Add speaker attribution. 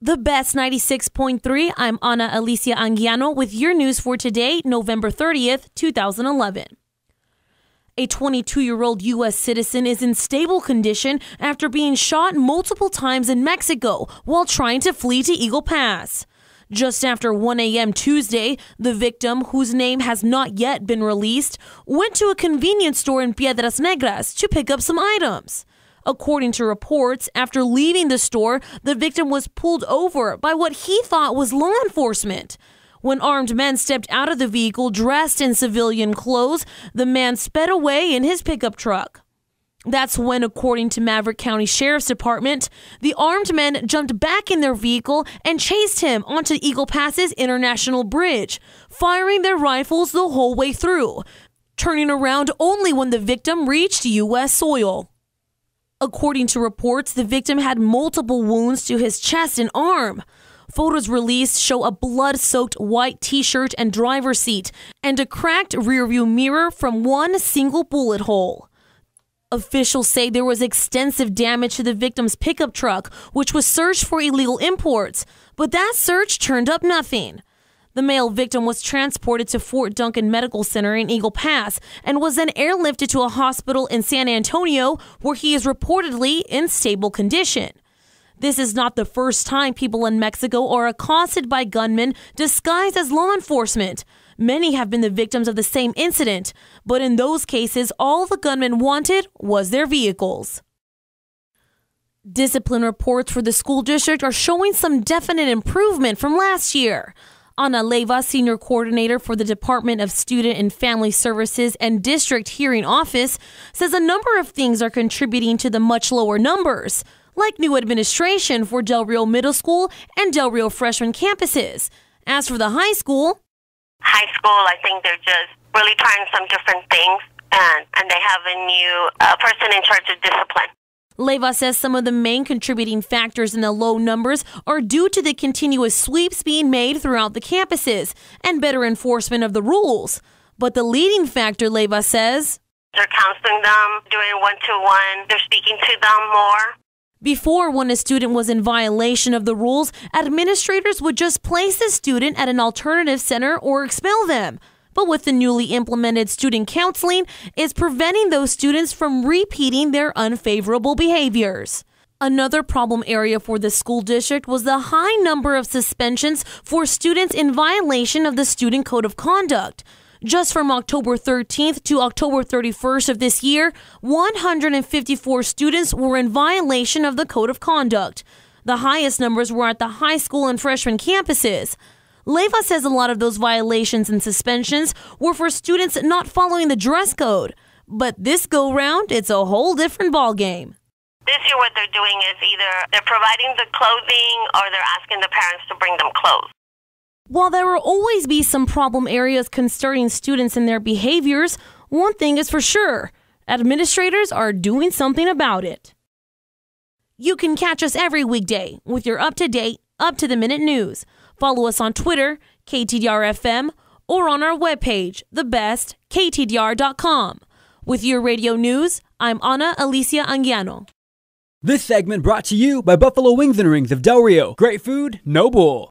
Speaker 1: The Best 96.3, I'm Ana Alicia Anguiano with your news for today, November 30th, 2011. A 22-year-old U.S. citizen is in stable condition after being shot multiple times in Mexico while trying to flee to Eagle Pass. Just after 1 a.m. Tuesday, the victim, whose name has not yet been released, went to a convenience store in Piedras Negras to pick up some items. According to reports, after leaving the store, the victim was pulled over by what he thought was law enforcement. When armed men stepped out of the vehicle dressed in civilian clothes, the man sped away in his pickup truck. That's when, according to Maverick County Sheriff's Department, the armed men jumped back in their vehicle and chased him onto Eagle Pass's International Bridge, firing their rifles the whole way through, turning around only when the victim reached U.S. soil. According to reports, the victim had multiple wounds to his chest and arm. Photos released show a blood-soaked white t-shirt and driver's seat and a cracked rearview mirror from one single bullet hole. Officials say there was extensive damage to the victim's pickup truck, which was searched for illegal imports, but that search turned up nothing. The male victim was transported to Fort Duncan Medical Center in Eagle Pass and was then airlifted to a hospital in San Antonio, where he is reportedly in stable condition. This is not the first time people in Mexico are accosted by gunmen disguised as law enforcement. Many have been the victims of the same incident, but in those cases, all the gunmen wanted was their vehicles. Discipline reports for the school district are showing some definite improvement from last year. Ana Leyva, Senior Coordinator for the Department of Student and Family Services and District Hearing Office, says a number of things are contributing to the much lower numbers, like new administration for Del Rio Middle School and Del Rio Freshman campuses. As for the high school,
Speaker 2: I think they're just really trying some different things, and they have a new person in charge of discipline.
Speaker 1: Leyva says some of the main contributing factors in the low numbers are due to the continuous sweeps being made throughout the campuses and better enforcement of the rules. But the leading factor, Leyva says,
Speaker 2: they're counseling them, doing one-to-one, they're speaking to them more.
Speaker 1: Before, when a student was in violation of the rules, administrators would just place the student at an alternative center or expel them. But with the newly implemented student counseling, it's preventing those students from repeating their unfavorable behaviors. Another problem area for the school district was the high number of suspensions for students in violation of the Student Code of Conduct. Just from October 13th to October 31st of this year, 154 students were in violation of the Code of Conduct. The highest numbers were at the high school and freshman campuses. Leyva says a lot of those violations and suspensions were for students not following the dress code. But this go-round, it's a whole different ballgame.
Speaker 2: This year what they're doing is either they're providing the clothing or they're asking the parents to bring them clothes.
Speaker 1: While there will always be some problem areas concerning students and their behaviors, one thing is for sure, administrators are doing something about it. You can catch us every weekday with your up-to-date, up-to-the-minute news. Follow us on Twitter, KTDR-FM, or on our webpage, thebestktdr.com. With your radio news, I'm Ana Alicia Anguiano.
Speaker 3: This segment brought to you by Buffalo Wings and Rings of Del Rio. Great food, no bull.